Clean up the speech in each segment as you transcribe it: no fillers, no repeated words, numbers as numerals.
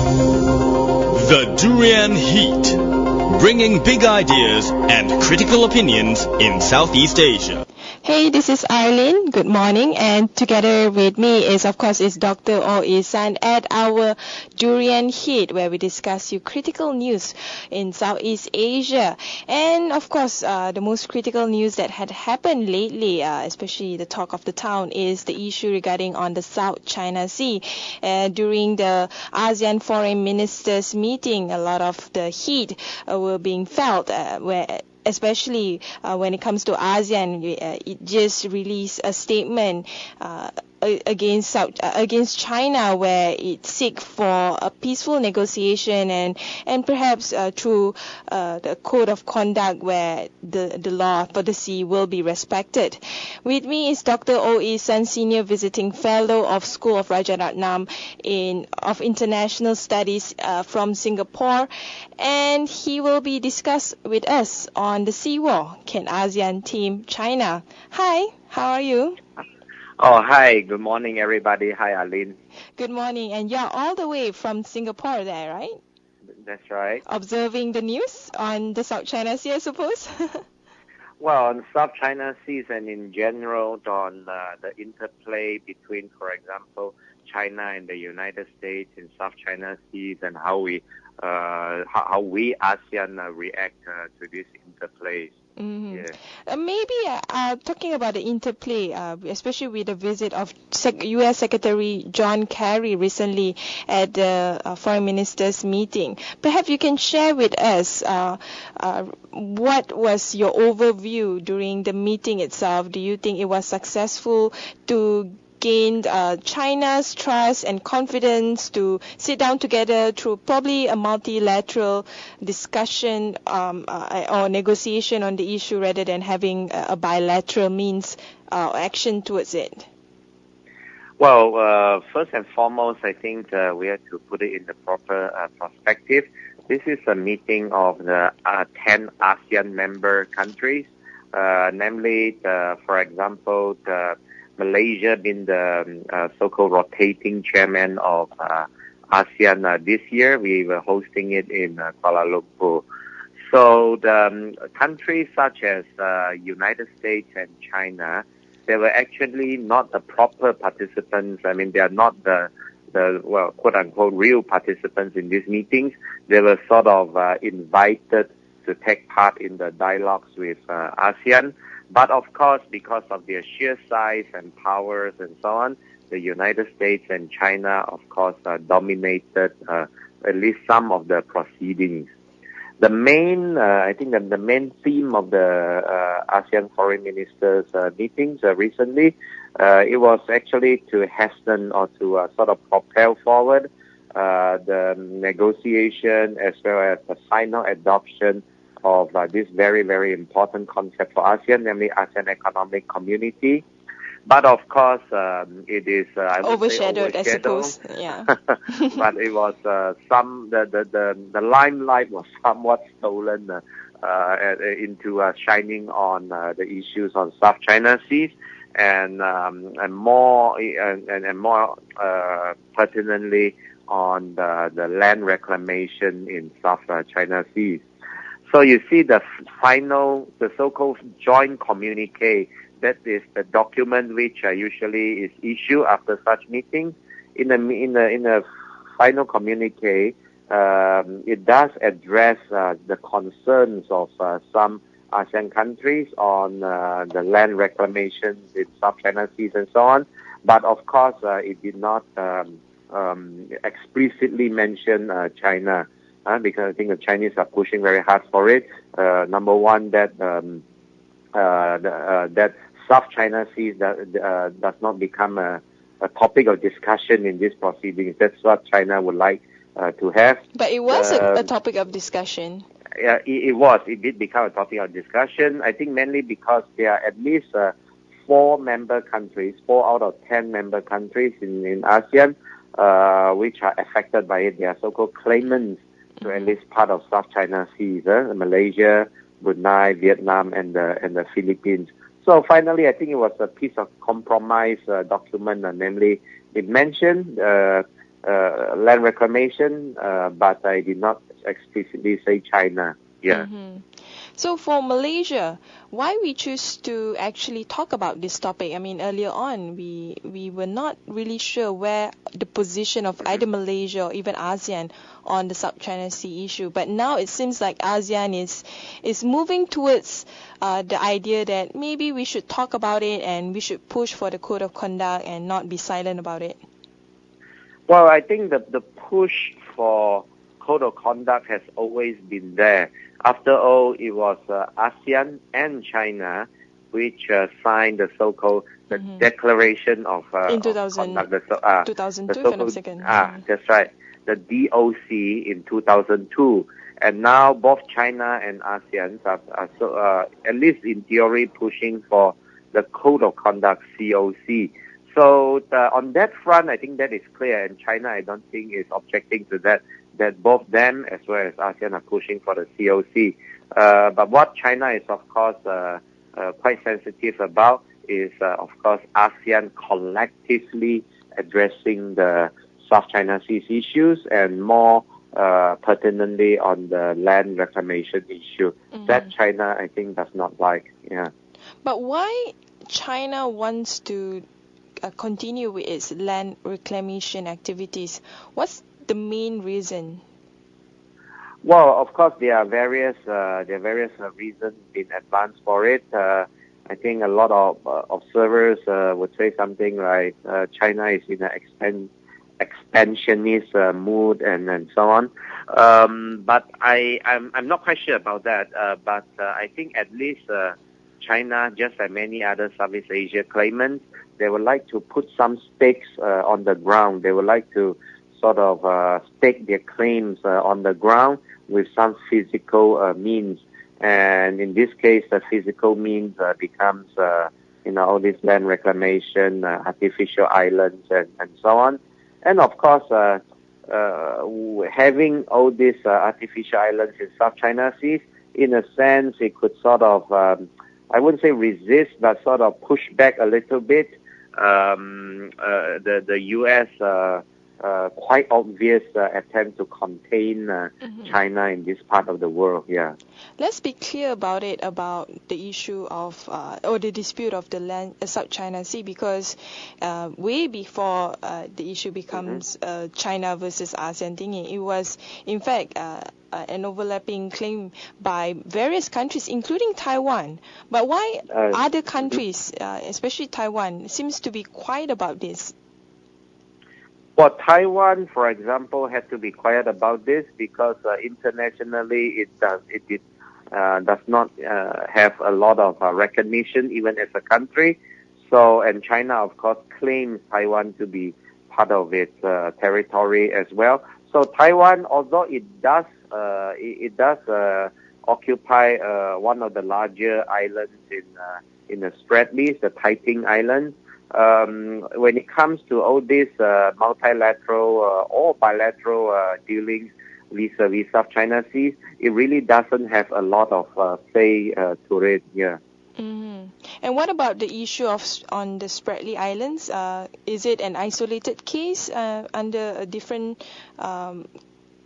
The Durian Heat, bringing big ideas and critical opinions in Southeast Asia. Hey, this is Arlene. Good morning. And together with me is Dr. O-Isan at our Durian Heat, where we discuss you critical news in Southeast Asia. And of course, the most critical news that had happened lately, especially the talk of the town, is the issue regarding on the South China Sea. During the ASEAN Foreign Ministers meeting, a lot of the heat were being felt, especially when it comes to ASEAN. It just released a statement against China, where it seek for a peaceful negotiation and perhaps through the code of conduct where the law for the sea will be respected. With me is Dr. O-Isan, Senior Visiting Fellow of School of Rajaratnam of International Studies from Singapore, and he will be discuss with us on the sea war. Can ASEAN tame China? Hi, how are you? Oh, hi. Good morning, everybody. Hi, Arlene. Good morning. And you're all the way from Singapore there, right? That's right. Observing the news on the South China Sea, I suppose? Well, on South China Seas and in general on the interplay between, for example, China and the United States in South China Seas, and how we ASEAN react to these interplays. Mm-hmm. Yeah. Maybe talking about the interplay, especially with the visit of U.S. Secretary John Kerry recently at the Foreign Ministers meeting. Perhaps you can share with us what was your overview during the meeting itself. Do you think it was successful to gained China's trust and confidence to sit down together through probably a multilateral discussion or negotiation on the issue, rather than having a bilateral means action towards it? Well, first and foremost, I think we have to put it in the proper perspective. This is a meeting of the 10 ASEAN member countries, namely, for example, Malaysia being the so-called rotating chairman of ASEAN this year. We were hosting it in Kuala Lumpur. So the countries such as United States and China, they were actually not the proper participants. I mean, they are not the quote-unquote real participants in these meetings. They were sort of invited to take part in the dialogues with ASEAN. But of course, because of their sheer size and powers and so on, the United States and China, of course, dominated at least some of the proceedings. The main, I think that the main theme of the ASEAN Foreign Ministers meetings recently, it was actually to hasten or to sort of propel forward the negotiation as well as the final adoption of this very, very important concept for ASEAN, namely ASEAN Economic Community. But of course, it is overshadowed, I suppose. Yeah. But it was the limelight was somewhat stolen into shining on the issues on South China Seas, and more pertinently on the land reclamation in South China Seas. So you see the so-called joint communique, that is the document which usually is issued after such meetings. In the final communique, it does address the concerns of some ASEAN countries on the land reclamation in South China Seas and so on. But of course, it did not explicitly mention China. Because I think the Chinese are pushing very hard for it. Number one, that South China Sea does not become a topic of discussion in these proceedings. That's what China would like to have. But it was a topic of discussion. Yeah, it was. It did become a topic of discussion. I think mainly because there are at least 4 out of 10 member countries in ASEAN, which are affected by it. They are so-called claimants to at least part of South China Seas, Malaysia, Brunei, Vietnam, and the Philippines. So finally, I think it was a piece of compromise document, namely it mentioned land reclamation, but I did not explicitly say China. Yeah. So for Malaysia, why we choose to actually talk about this topic? I mean, earlier on, we were not really sure where the position of either Malaysia or even ASEAN on the South China Sea issue. But now it seems like ASEAN is moving towards the idea that maybe we should talk about it and we should push for the code of conduct and not be silent about it. Well, I think the push for code of conduct has always been there. After all, it was ASEAN and China which signed the so-called Declaration of in 2002, if I'm not mistaken. That's right, the DOC in 2002. And now both China and ASEAN are at least in theory, pushing for the Code of Conduct, COC. So on that front, I think that is clear, and China, I don't think, is objecting to that both them as well as ASEAN are pushing for the COC. But what China is, of course, quite sensitive about is, of course, ASEAN collectively addressing the South China Sea issues and more pertinently on the land reclamation issue. That China, I think, does not like. Yeah. But why China wants to continue with its land reclamation activities? What's the main reason? Well, of course, there are various reasons in advance for it. I think a lot of observers would say something like China is in an expansionist mood and so on. But I'm not quite sure about that. But I think at least China, just like many other Southeast Asia claimants, they would like to put some stakes on the ground. They would like to sort of stake their claims on the ground with some physical means. And in this case, the physical means becomes, all this land reclamation, artificial islands, and so on. And of course, having all these artificial islands in South China Sea, in a sense, it could sort of, I wouldn't say resist, but sort of push back a little bit the U.S. Quite obvious attempt to contain China in this part of the world. Yeah. Let's be clear about it, about the issue of or the dispute of the land South China Sea, because way before the issue becomes China versus ASEAN thingy, it was in fact an overlapping claim by various countries, including Taiwan. But why other countries, especially Taiwan, seems to be quiet about this? Well, Taiwan, for example, had to be quiet about this because internationally it does not have a lot of recognition even as a country. So, and China, of course, claims Taiwan to be part of its territory as well. So Taiwan, although it does occupy one of the larger islands in the Spratleys, the Taiting Islands. When it comes to all these multilateral or bilateral dealings vis-a-vis South China Sea, it really doesn't have a lot of say to it. Yeah. And what about the issue on the Spratly Islands? Is it an isolated case under a different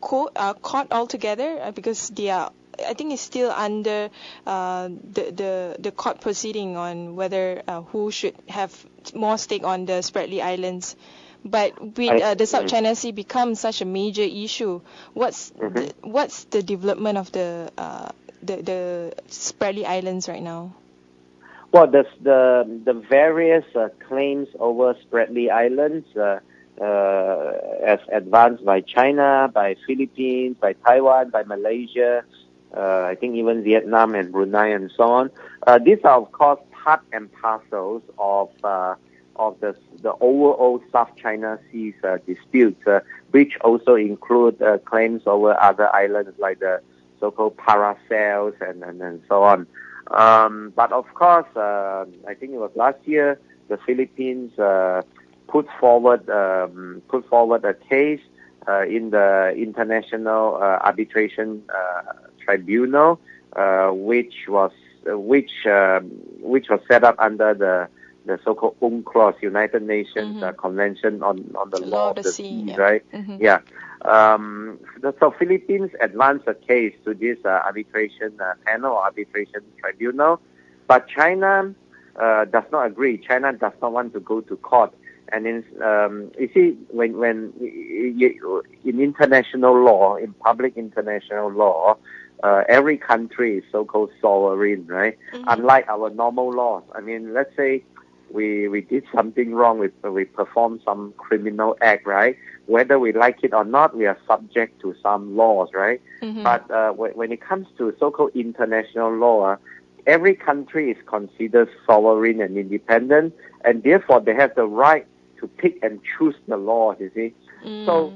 court altogether? Because they are, I think, it's still under the court proceeding on whether who should have more stake on the Spratly Islands. But with the South China Sea becomes such a major issue, what's the development of the Spratly Islands right now? Well, the various claims over Spratly Islands, as advanced by China, by Philippines, by Taiwan, by Malaysia, I think even Vietnam and Brunei and so on. These are, of course, part and parcels of the overall South China Sea disputes, which also include claims over other islands like the so-called Paracels and so on. But of course, I think it was last year, the Philippines put forward a case in the International Arbitration Tribunal, which was set up under the the so-called UNCLOS, United Nations Convention on the Law of the Sea, right? Yeah. So Philippines advanced a case to this arbitration panel or arbitration tribunal, but China does not agree. China does not want to go to court. And you see, when in international law, in public international law, every country is so-called sovereign, right? Unlike our normal laws. I mean, let's say we did something wrong, we performed some criminal act, right? Whether we like it or not, we are subject to some laws, right? But when it comes to so-called international law, every country is considered sovereign and independent, and therefore they have the right to pick and choose the laws, you see. So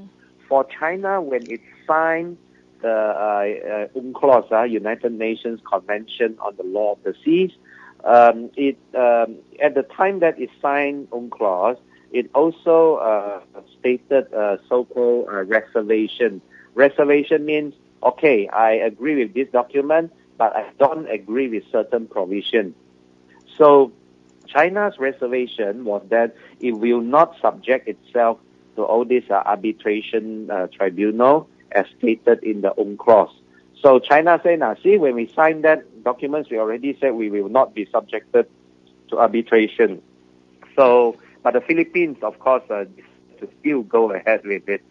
for China, when it signed the UNCLOS, United Nations Convention on the Law of the Seas, it at the time that it signed UNCLOS, it also stated a so-called reservation. Reservation means, okay, I agree with this document, but I don't agree with certain provision. So China's reservation was that it will not subject itself to all this arbitration tribunal as stated in the UNCLOS. So China said, now see, when we signed that documents, we already said we will not be subjected to arbitration. So, but the Philippines, of course, to still go ahead with it.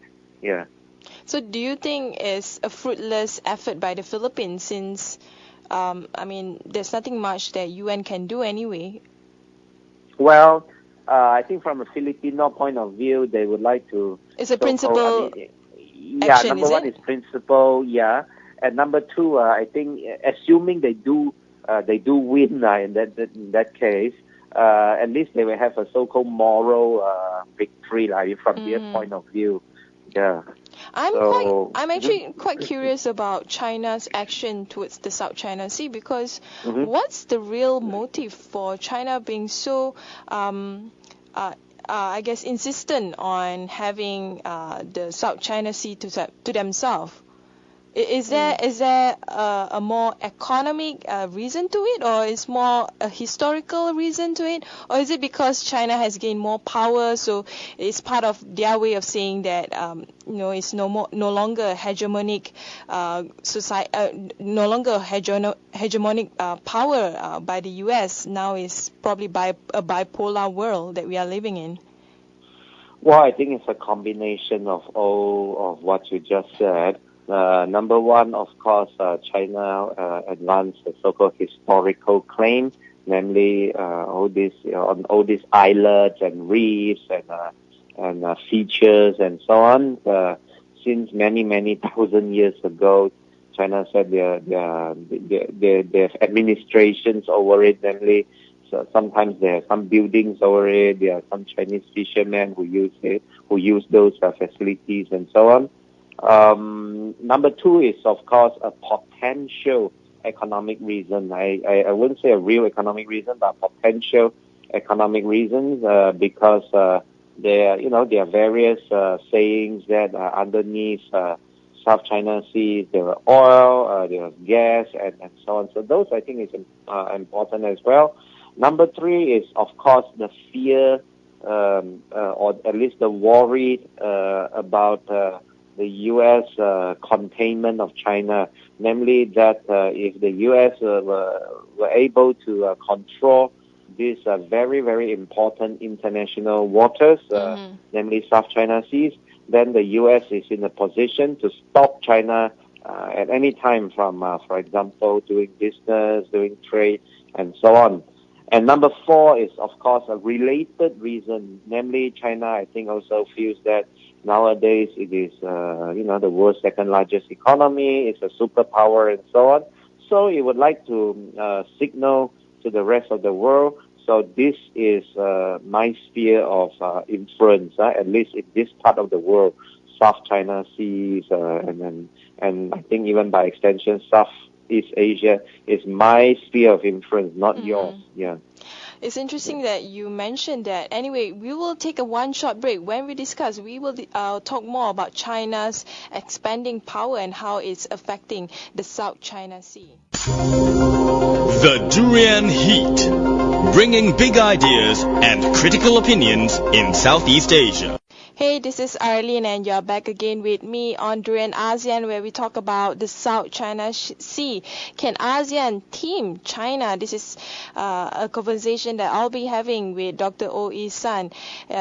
Yeah. So do you think it's a fruitless effort by the Philippines since, I mean, there's nothing much that UN can do anyway? Well, I think from a Filipino point of view, they would like to... It's a principle action, number one is principle, yeah. And number two, I think, assuming they do win in that case, at least they will have a so-called moral victory from their point of view. Yeah. I'm actually quite curious about China's action towards the South China Sea because what's the real motive for China being so, I guess, insistent on having the South China Sea to themselves? Is there a more economic reason to it, or is more a historical reason to it, or is it because China has gained more power, so it's part of their way of saying that it's no longer a hegemonic society, no longer hegemonic power by the U.S. Now is probably by a bipolar world that we are living in. Well, I think it's a combination of all of what you just said. Number one, of course, China advanced the so-called historical claim, namely all these islets and reefs and features and so on. Since many thousand years ago, China said their administrations over it, namely. So sometimes there are some buildings over it. There are some Chinese fishermen who use those facilities and so on. Number two is, of course, a potential economic reason. I wouldn't say a real economic reason, but potential economic reasons because there are various sayings that underneath South China Sea there are oil, there is gas, and so on. So those I think is important as well. Number three is, of course, the fear or at least the worry about the U.S. containment of China, namely that if the U.S. were able to control these very, very important international waters, namely South China Seas, then the U.S. is in a position to stop China at any time from, for example, doing business, doing trade, and so on. And number four is, of course, a related reason, namely China, I think, also feels that nowadays it is, the world's second largest economy, it's a superpower and so on. So it would like to signal to the rest of the world. So this is my sphere of influence, at least in this part of the world, South China Seas, and I think even by extension, Southeast Asia is my sphere of influence, not yours. Yeah. It's interesting that you mentioned that. Anyway, we will take a one short break. When we discuss, we will talk more about China's expanding power and how it's affecting the South China Sea. The Durian Heat, bringing big ideas and critical opinions in Southeast Asia. Hey, this is Arlene and you're back again with me on Durian ASEAN, where we talk about the South China Sea. Can ASEAN tame China? This is a conversation that I'll be having with Dr. Oh San,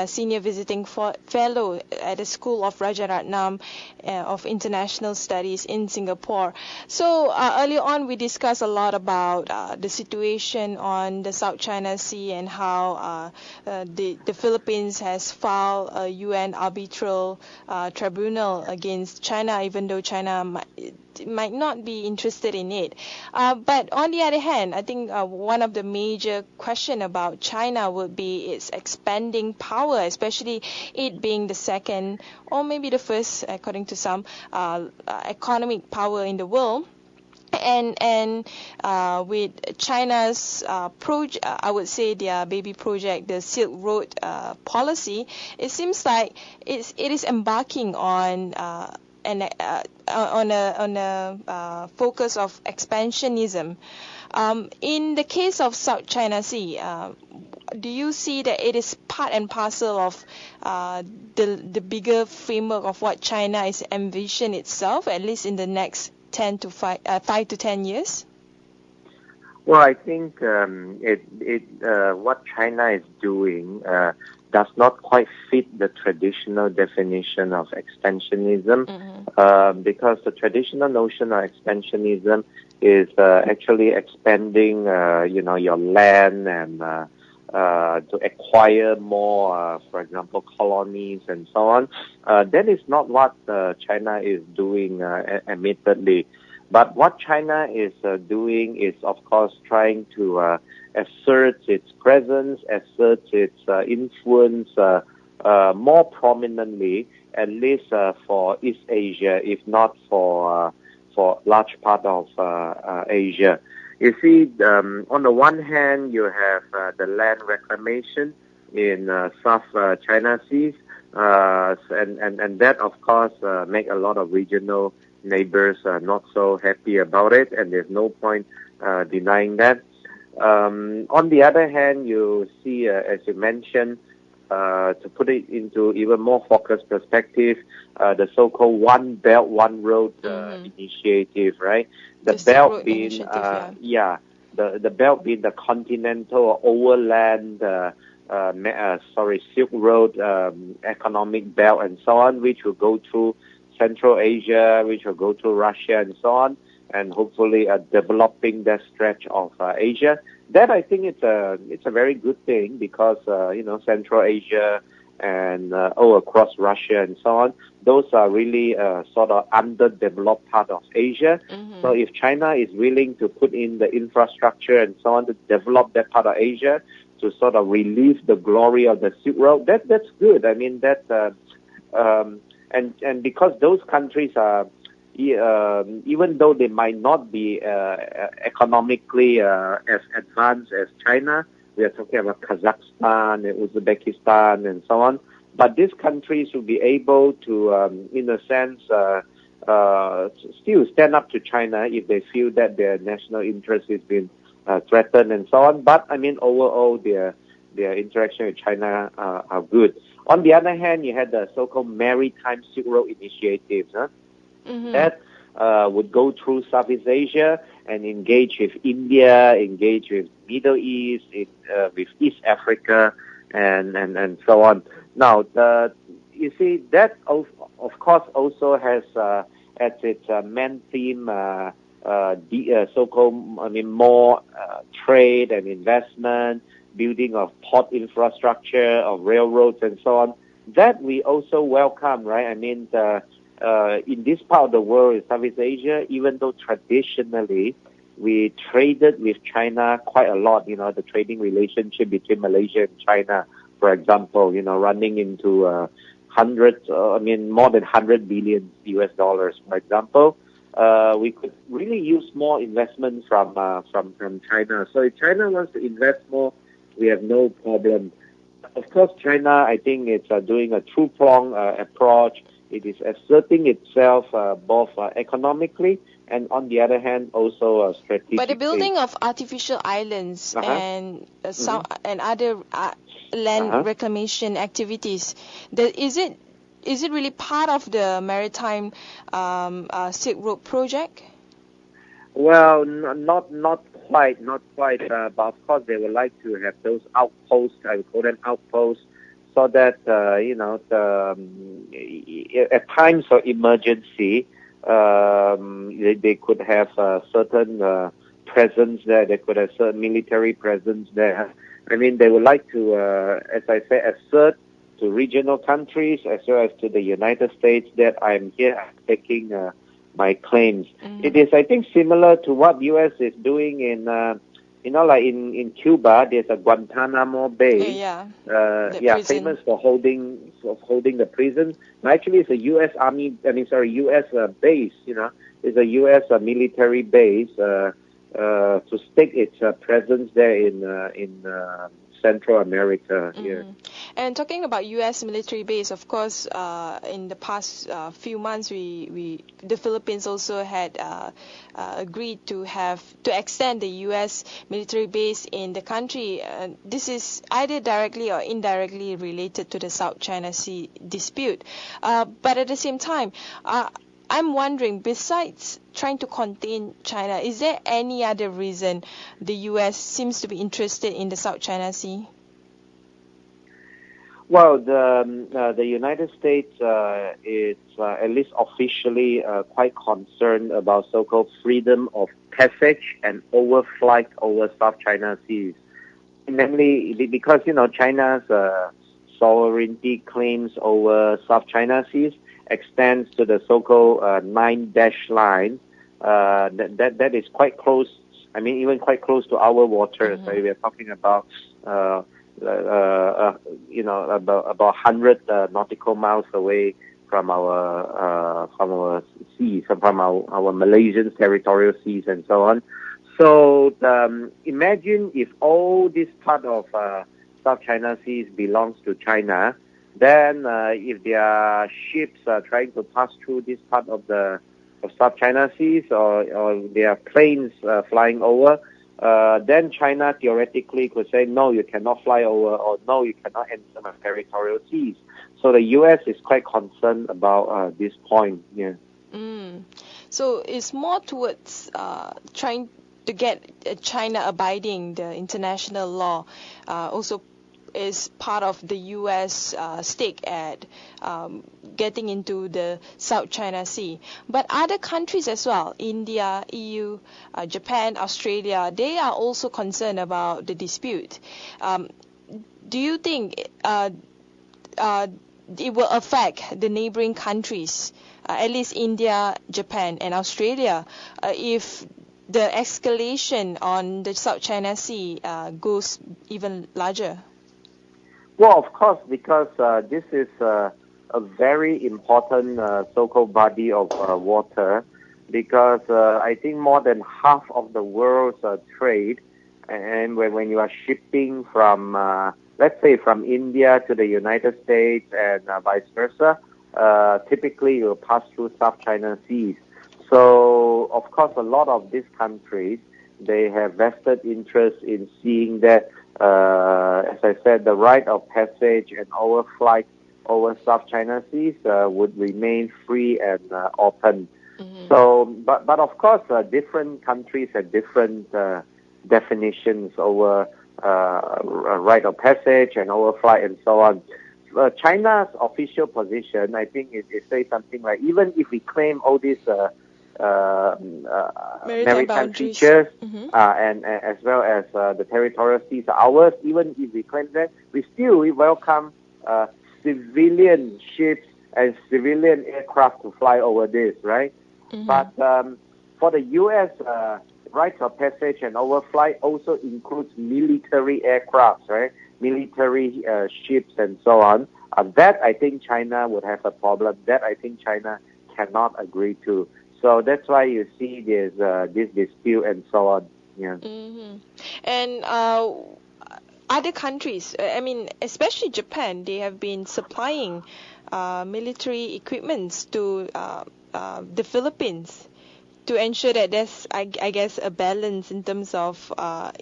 Senior Visiting Fellow at the School of Rajaratnam of International Studies in Singapore. So earlier on we discussed a lot about the situation on the South China Sea and how the Philippines has filed a UN arbitral tribunal against China, even though China might not be interested in it. But on the other hand, I think one of the major question about China would be its expanding power, especially it being the second or maybe the first, according to some, economic power in the world. And with China's project, I would say their baby project, the Silk Road policy, it seems like it is embarking on a focus of expansionism. In the case of South China Sea, do you see that it is part and parcel of the bigger framework of what China is envision itself, at least in the next 5 to 10 years? Well, I think what China is doing does not quite fit the traditional definition of expansionism, because the traditional notion of expansionism is actually expanding, your land and to acquire more, for example, colonies and so on. That is not what China is doing, admittedly. But what China is doing is, of course, trying to assert its presence, assert its influence more prominently, at least for East Asia, if not for large part of Asia. You see, on the one hand, you have the land reclamation in South China Seas, and that, of course, make a lot of regional neighbors not so happy about it, and there's no point denying that. On the other hand, you see, as you mentioned, to put it into even more focused perspective, the so-called One Belt, One Road initiative, right? The belt being, the belt being the continental or overland, Silk Road economic belt and so on, which will go through Central Asia, which will go through Russia and so on, and hopefully developing that stretch of Asia. That, I think, it's a very good thing because Central Asia and across Russia and so on, those are really sort of underdeveloped part of Asia. So if China is willing to put in the infrastructure and so on to develop that part of Asia to sort of relieve the glory of the Silk Road, that's good. I mean and because those countries are, even though they might not be economically as advanced as China, we are talking about Kazakhstan and Uzbekistan and so on, but these countries will be able to, in a sense, still stand up to China if they feel that their national interest is being threatened and so on. But I mean, overall, their interaction with China are good. On the other hand, you had the so-called Maritime Silk Road initiatives that would go through Southeast Asia and engage with India, engage with Middle East, with East Africa, and so on. Now, you see, that of course also has as its main theme so-called, more trade and investment, building of port infrastructure, of railroads and so on. That we also welcome, right? I mean, in this part of the world, in Southeast Asia, even though traditionally we traded with China quite a lot, the trading relationship between Malaysia and China, for example, running into more than $100 billion US, for example. We could really use more investment from China. So if China wants to invest more, we have no problem. Of course, China, I think it's doing a two-pronged approach. It is asserting itself both economically and, on the other hand, also strategically. But the building of artificial islands and some and other land reclamation activities, is it really part of the maritime Silk Road project? Well, not quite. But of course, they would like to have those outposts. I would call them outposts, so that at times of emergency, they could have certain presence there. They could have certain military presence there. I mean, they would like to, as I say, assert to regional countries as well as to the United States that I'm here, I'm taking my claims. It is, I think, similar to what U.S. is doing in, like in Cuba. There's a Guantanamo Bay, famous for holding the prison. Actually, it's a U.S. U.S. Base. It's a U.S. Military base to stake its presence there in Central America. And talking about U.S. military base, of course, in the past few months, the Philippines also had agreed to extend the U.S. military base in the country. This is either directly or indirectly related to the South China Sea dispute. But at the same time, I'm wondering, besides trying to contain China, is there any other reason the U.S. seems to be interested in the South China Sea? Well, the United States is at least officially quite concerned about so-called freedom of passage and overflight over South China Seas. Namely, because China's sovereignty claims over South China Seas extends to the so-called 9-dash line. That is quite close. I mean, even quite close to our waters. So we are talking about about 100 nautical miles away from our seas, from our Malaysian territorial seas, and so on. So imagine if all this part of South China Seas belongs to China. Then, if their ships are trying to pass through this part of South China Seas, or their planes flying over, then China theoretically could say, no, you cannot fly over, or no, you cannot enter my territorial seas. So the U.S. is quite concerned about this point. Yeah. So it's more towards trying to get China abiding the international law. Also is part of the U.S. stake at getting into the South China Sea. But other countries as well, India, EU, Japan, Australia, they are also concerned about the dispute. Do you think it will affect the neighboring countries, at least India, Japan, and Australia, if the escalation on the South China Sea goes even larger? Well, of course, because this is a very important so-called body of water, because I think more than half of the world's trade, and when you are shipping from, let's say, from India to the United States and vice versa, typically you will pass through South China Seas. So, of course, a lot of these countries, they have vested interest in seeing that, as I said, the right of passage and overflight over South China Seas would remain free and open. So, but of course, different countries have different definitions over right of passage and overflight and so on. China's official position, I think, it says something like, even if we claim all these maritime features and as well as the territorial seas are ours, even if we claim that, we welcome civilian ships and civilian aircraft to fly over this, right? But for the U.S., rights of passage and overflight also includes military aircraft, right? Military ships and so on. That I think China would have a problem. That I think China cannot agree to. So that's why you see this dispute and so on. Yeah. And other countries, I mean, especially Japan, they have been supplying military equipments to the Philippines to ensure that there's, I guess, a balance in terms of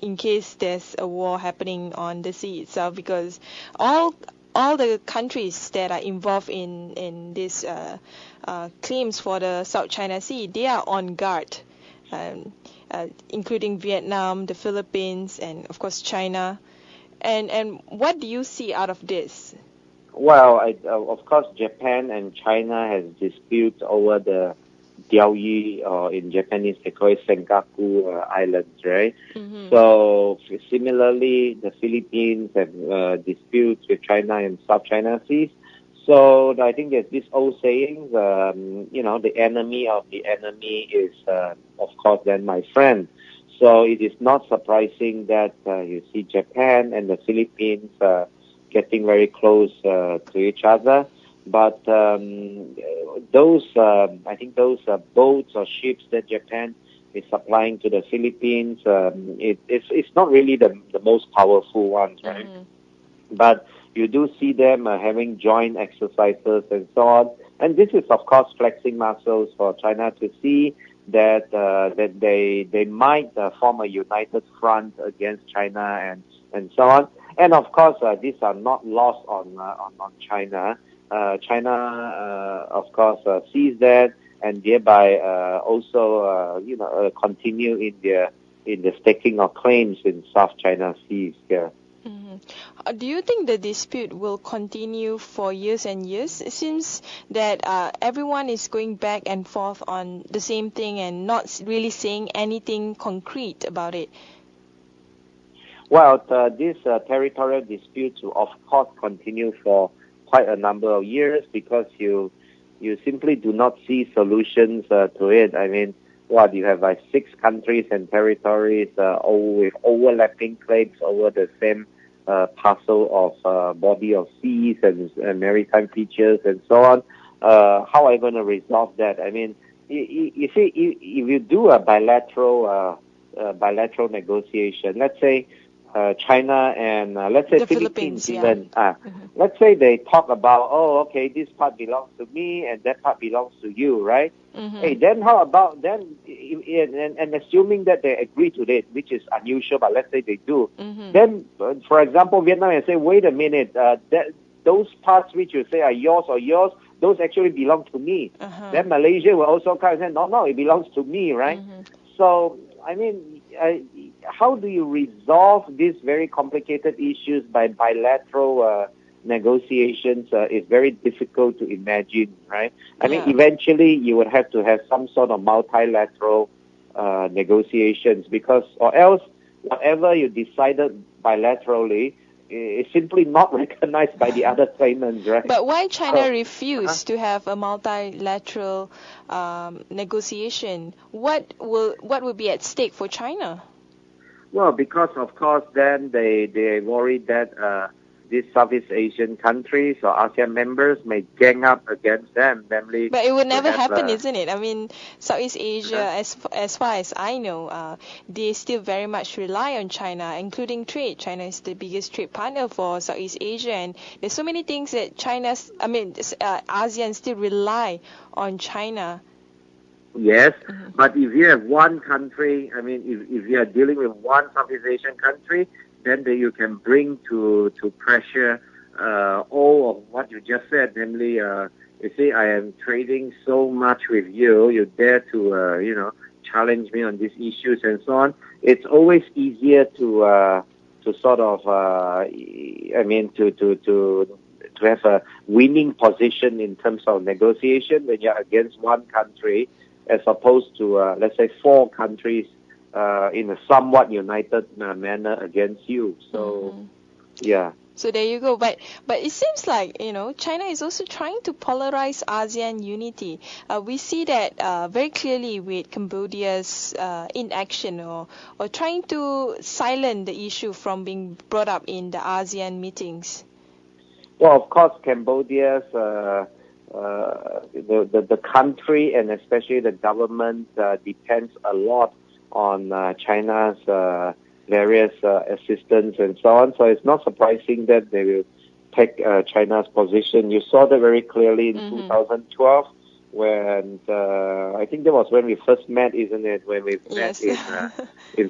in case there's a war happening on the sea itself, because all the countries that are involved in this claims for the South China Sea, they are on guard, including Vietnam, the Philippines, and of course China. And what do you see out of this? Well, of course, Japan and China has disputes over the Diaoyu, or in Japanese they call it Senkaku Islands, right? Mm-hmm. So similarly, the Philippines have disputes with China in South China Seas. So I think there's this old saying, the enemy of the enemy is, of course, then my friend. So it is not surprising that you see Japan and the Philippines getting very close to each other. But I think those boats or ships that Japan is supplying to the Philippines, it's not really the most powerful ones, right? Mm-hmm. But you do see them having joint exercises and so on. And this is, of course, flexing muscles for China to see that they might form a united front against China and so on. And of course, these are not lost on China. China, of course, sees that and thereby also continue in the staking of claims in South China Seas. Yeah. Mm-hmm. Do you think the dispute will continue for years and years? It seems that everyone is going back and forth on the same thing and not really saying anything concrete about it. Well, these territorial disputes will, of course, continue for quite a number of years because you simply do not see solutions to it. I mean, you have 6 countries and territories all with overlapping claims over the same parcel of body of seas and maritime features and so on. How are you going to resolve that? I mean, if you do a bilateral negotiation, let's say China and let's say the Philippines even. Mm-hmm. Let's say they talk about, this part belongs to me and that part belongs to you, right? Mm-hmm. Hey, then how about then? And assuming that they agree to it, which is unusual, but let's say they do. Mm-hmm. Then, for example, Vietnam will say, wait a minute, those parts which you say are yours or yours, those actually belong to me. Uh-huh. Then Malaysia will also come and say, no, it belongs to me, right? Mm-hmm. So, I mean, how do you resolve these very complicated issues by bilateral negotiations? Is very difficult to imagine, right? I mean, eventually you would have to have some sort of multilateral negotiations or else whatever you decided bilaterally is simply not recognized by the other claimants, right? But why China refused to have a multilateral negotiation? What will be at stake for China? Well, because of course then they worried that these Southeast Asian countries or ASEAN members may gang up against them. Namely, but it would never happen, isn't it? I mean, Southeast Asia, as far as I know, they still very much rely on China, including trade. China is the biggest trade partner for Southeast Asia, and there's so many things that ASEAN still rely on China. Yes, but if you have one country, I mean, if you are dealing with one Southeast Asian country, then you can bring to pressure all of what you just said, namely, you see, I am trading so much with you, you dare to, challenge me on these issues and so on. It's always easier to sort of, to have a winning position in terms of negotiation when you're against one country, as opposed to, let's say, 4 countries in a somewhat united manner against you. So, yeah. So there you go. But it seems like, China is also trying to polarize ASEAN unity. We see that very clearly with Cambodia's inaction or trying to silence the issue from being brought up in the ASEAN meetings. Well, of course, Cambodia's the country and especially the government depends a lot on China's various assistance and so on. So it's not surprising that they will take China's position. You saw that very clearly in 2012 when I think that was when we first met, isn't it? When we met in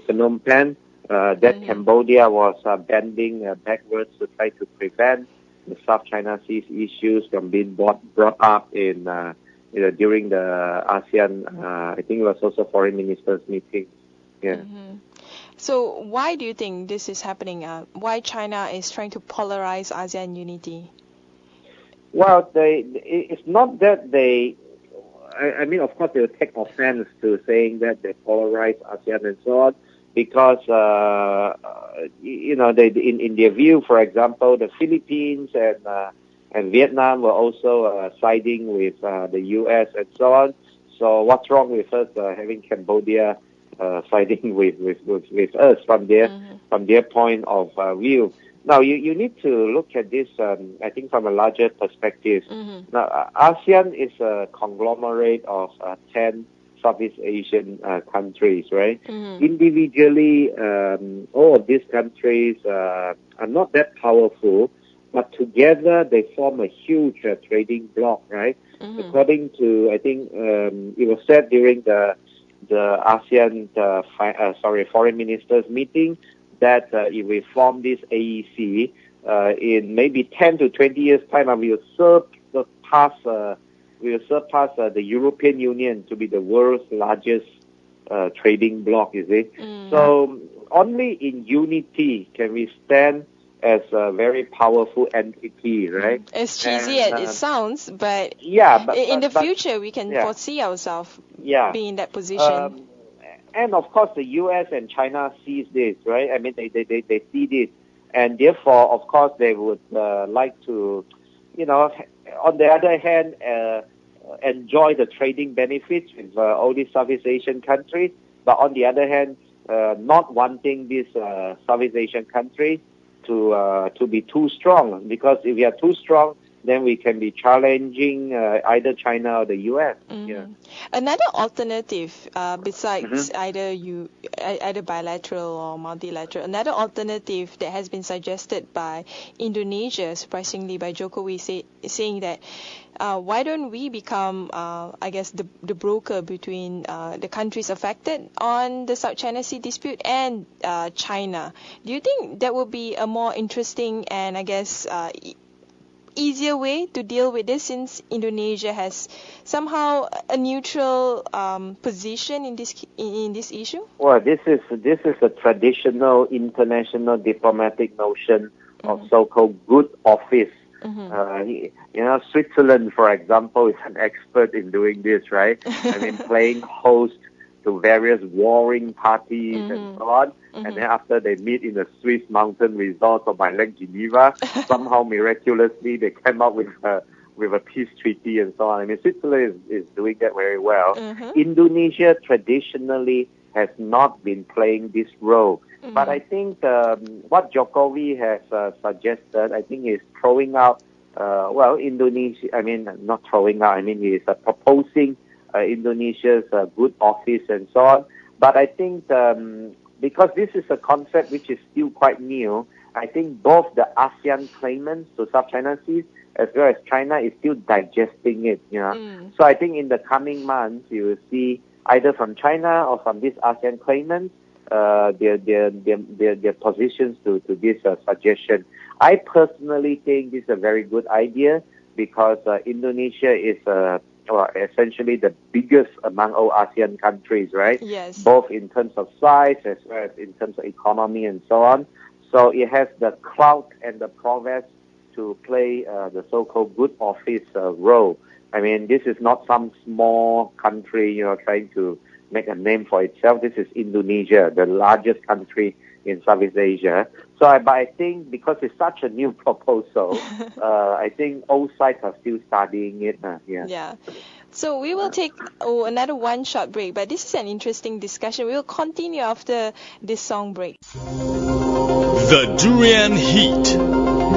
Phnom Penh. That Cambodia was bending backwards to try to prevent the South China Sea issues from being brought up in during the ASEAN. I think it was also foreign ministers meeting. Yeah. So why do you think this is happening? Why China is trying to polarize ASEAN unity? Well, it's not that they. I mean, of course, they will take offense to saying that they polarize ASEAN and so on, because they in their view, for example, the Philippines and Vietnam were also siding with the U.S. and so on. So what's wrong with us having Cambodia siding with us from their point of view? Now, you need to look at this, I think, from a larger perspective. Now, ASEAN is a conglomerate of 10 Southeast Asian countries, right? Individually, all of these countries are not that powerful, but together they form a huge trading bloc, right? According to, I think, it was said during the ASEAN foreign ministers meeting that if we form this AEC in maybe 10 to 20 years' time, we will surpass the European Union to be the world's largest trading bloc, you see. So only in unity can we stand as a very powerful entity, right? As cheesy as it sounds, but in the future we can foresee ourselves being in that position. And of course, the U.S. and China sees this, right? I mean, they see this, and therefore, of course, they would like to, on the other hand, enjoy the trading benefits with all these Southeast Asian countries, but on the other hand, not wanting these Southeast Asian countries to be too strong, because if we are too strong, then we can be challenging either China or the U.S. Another alternative, besides either bilateral or multilateral, another alternative that has been suggested by Indonesia, surprisingly by Jokowi, saying that why don't we become, the broker between the countries affected on the South China Sea dispute and China? Do you think that would be a more interesting and, easier way to deal with this, since Indonesia has somehow a neutral position in this issue? Well, this is a traditional international diplomatic notion of so-called good office. Switzerland, for example, is an expert in doing this, right? I mean, playing host to various warring parties and so on. And then after they meet in the Swiss mountain resort or by Lake Geneva, somehow miraculously they came up with a peace treaty and so on. I mean, Switzerland is doing that very well. Indonesia traditionally has not been playing this role. But I think what Jokowi has suggested, I think, is throwing out, Indonesia, I mean, not throwing out, I mean, he is proposing Indonesia's good office and so on. But I think because this is a concept which is still quite new, I think both the ASEAN claimants to South China Sea as well as China is still digesting it. So I think in the coming months you will see either from China or from these ASEAN claimants their positions to this suggestion. I personally think this is a very good idea, because Indonesia is essentially the biggest among all ASEAN countries, right? Yes. Both in terms of size as well as in terms of economy and so on. So it has the clout and the prowess to play the so-called good office role. I mean, this is not some small country, trying to make a name for itself. This is Indonesia, the largest country in Southeast Asia. But I think because it's such a new proposal, I think all sides are still studying it. So we will take another one short break, but this is an interesting discussion. We will continue after this song break. The Durian Heat,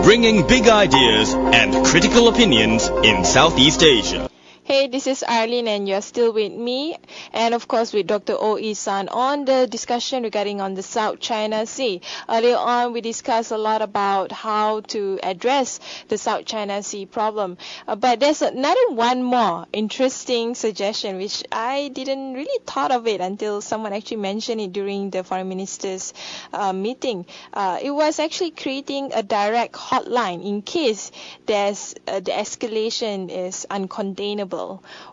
bringing big ideas and critical opinions in Southeast Asia. Hey, this is Arlene and you're still with me and of course with Dr. Oh San on the discussion regarding on the South China Sea. Earlier on we discussed a lot about how to address the South China Sea problem. But there's another one more interesting suggestion which I didn't really thought of it until someone actually mentioned it during the foreign ministers meeting. It was actually creating a direct hotline in case there's the escalation is uncontainable.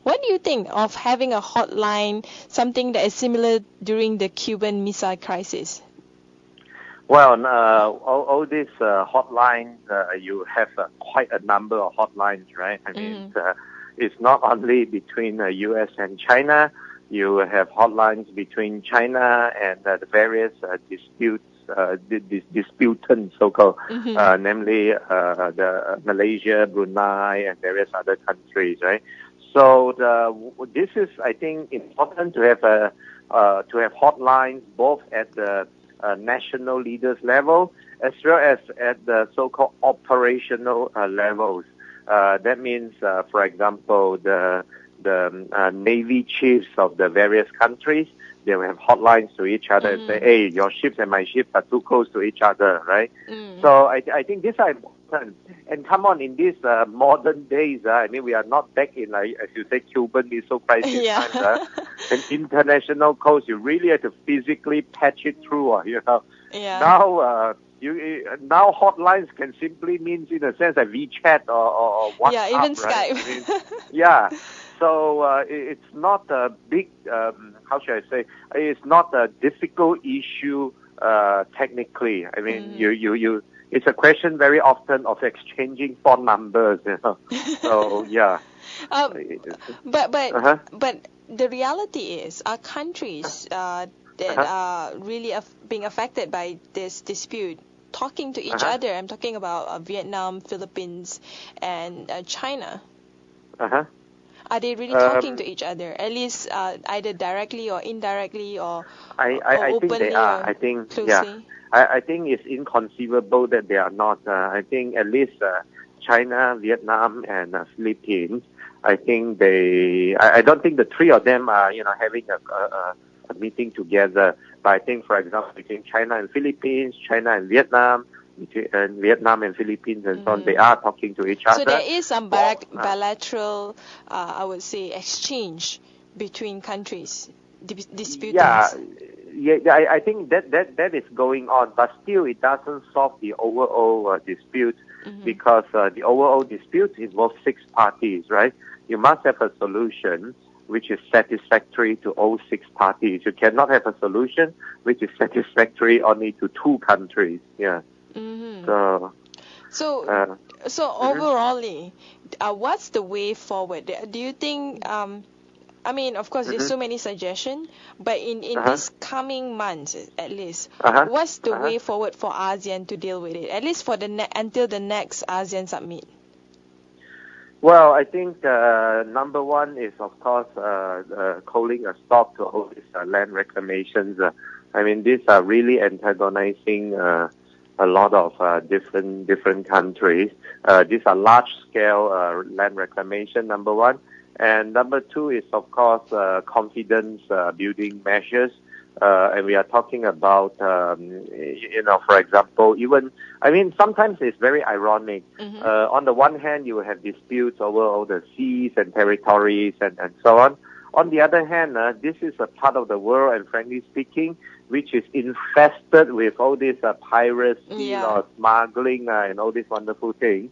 What do you think of having a hotline, something that is similar during the Cuban Missile Crisis? Well, all these hotlines, you have quite a number of hotlines, right? I mean, it's not only between the U.S. and China. You have hotlines between China and the various disputants, so-called, namely the Malaysia, Brunei, and various other countries, right? So this is, I think, important to have hotlines both at the national leaders level as well as at the so-called operational levels. That means, for example, the Navy chiefs of the various countries, they will have hotlines to each other and say, hey, your ships and my ships are too close to each other, right? So I think these are important. And come on, in these modern days, I mean, we are not back in, like, as you say, Cuban Missile Crisis times. An international coast, you really have to physically patch it through, you know. Now, now hotlines can simply mean, in a sense, like WeChat or WhatsApp, even right? Skype. So it's not a big, how should I say, it's not a difficult issue technically. I mean, it's a question very often of exchanging phone numbers, you know. So, yeah. But the reality is, our countries that are really being affected by this dispute, talking to each other. I'm talking about Vietnam, Philippines, and China. Are they really talking to each other? At least either directly or indirectly or I openly think they are. or I think, closely? I think it's inconceivable that they are not. I think at least China, Vietnam, and Philippines, I think I don't think the three of them are, having a meeting together. But I think, for example, between China and Philippines, China and Vietnam, between Vietnam and Philippines and so on, they are talking to each other. So there is some bilateral, I would say, exchange between countries, disputants. Yeah, I think that is going on, but still it doesn't solve the overall dispute because the overall dispute involves 6 parties, right? You must have a solution which is satisfactory to all 6 parties. You cannot have a solution which is satisfactory only to 2 countries. Yeah. So overall, what's the way forward? Do you think? I mean, of course, there's so many suggestions, but in these coming months, at least, what's the way forward for ASEAN to deal with it? At least for until the next ASEAN summit. Well, I think number one is, of course, calling a stop to all these land reclamations. I mean, these are really antagonizing a lot of different countries. These are large-scale land reclamation, number one. And number 2 is, of course, confidence building measures. And we are talking about, for example, sometimes it's very ironic. On the one hand, you have disputes over all the seas and territories and so on. On the other hand, this is a part of the world, and frankly speaking, which is infested with all these piracy or smuggling and all these wonderful things.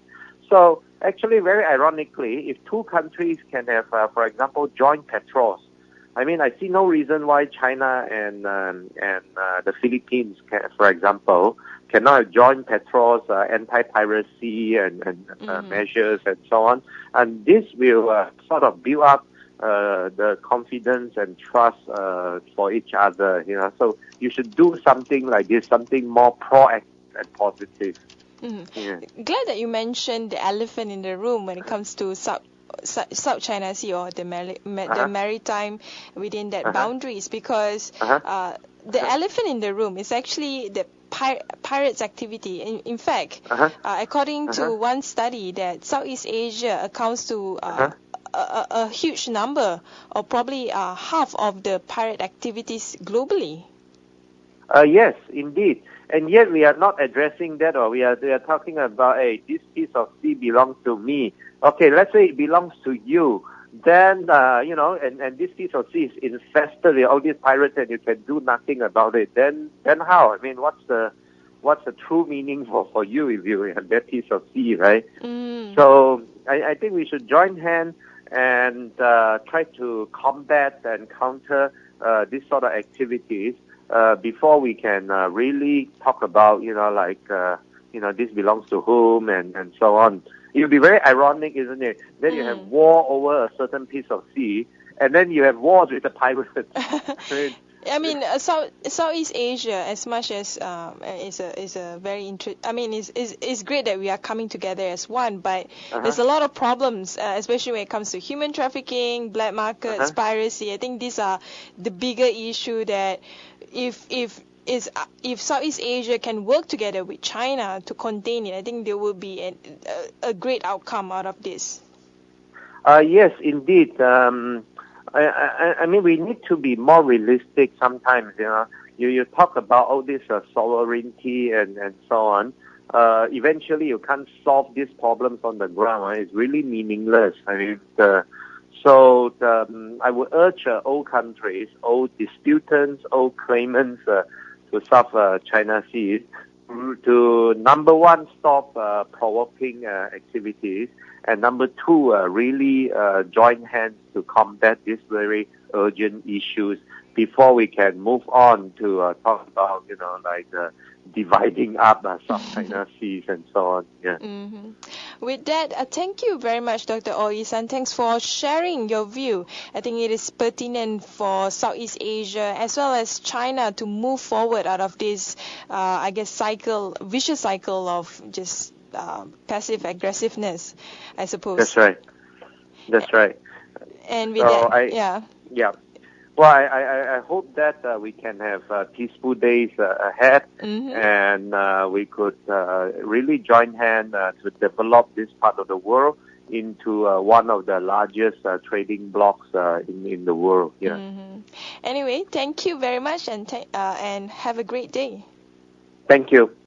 So actually, very ironically, if 2 countries can have, for example, joint patrols, I mean, I see no reason why China and the Philippines, for example, cannot have joint patrols, anti-piracy and measures and so on. And this will sort of build up the confidence and trust for each other. So you should do something like this, something more proactive and positive. Glad that you mentioned the elephant in the room when it comes to South China Sea or the maritime within that boundaries, because the elephant in the room is actually the pirates activity. In fact, according to one study, that Southeast Asia accounts to a huge number, or probably half of the pirate activities globally. Yes, indeed. And yet we are not addressing that, or we are talking about, hey, this piece of sea belongs to me. Okay, let's say it belongs to you. Then, and this piece of sea is infested with all these pirates and you can do nothing about it. Then how? I mean, what's the true meaning for you if you have that piece of sea, right? So I think we should join hands and try to combat and counter this sort of activities before we can really talk about, this belongs to whom and so on. It would be very ironic, isn't it? Then you have war over a certain piece of sea, and then you have wars with the pirates. I mean, Southeast Asia, as much as is a very it's great that we are coming together as one, but there's a lot of problems, especially when it comes to human trafficking, black markets, piracy. I think these are the bigger issue that if Southeast Asia can work together with China to contain it, I think there will be a great outcome out of this. Yes, indeed. I mean, we need to be more realistic sometimes, You talk about all this sovereignty and so on. Eventually, you can't solve these problems on the ground. Right? It's really meaningless. I mean, I would urge all countries, all disputants, all claimants to South China Sea to, number one, stop provoking activities, and number two, really join hands to combat these very urgent issues before we can move on to talk about, dividing up South China Seas and so on. Yeah. With that, thank you very much, Dr. Oisan. Thanks for sharing your view. I think it is pertinent for Southeast Asia as well as China to move forward out of this, vicious cycle of just passive aggressiveness, I suppose. That's right. And with that, yeah. Well, I hope that we can have peaceful days ahead, and we could really join hands to develop this part of the world into one of the largest trading blocks in the world. Yeah. Anyway, thank you very much, and have a great day. Thank you.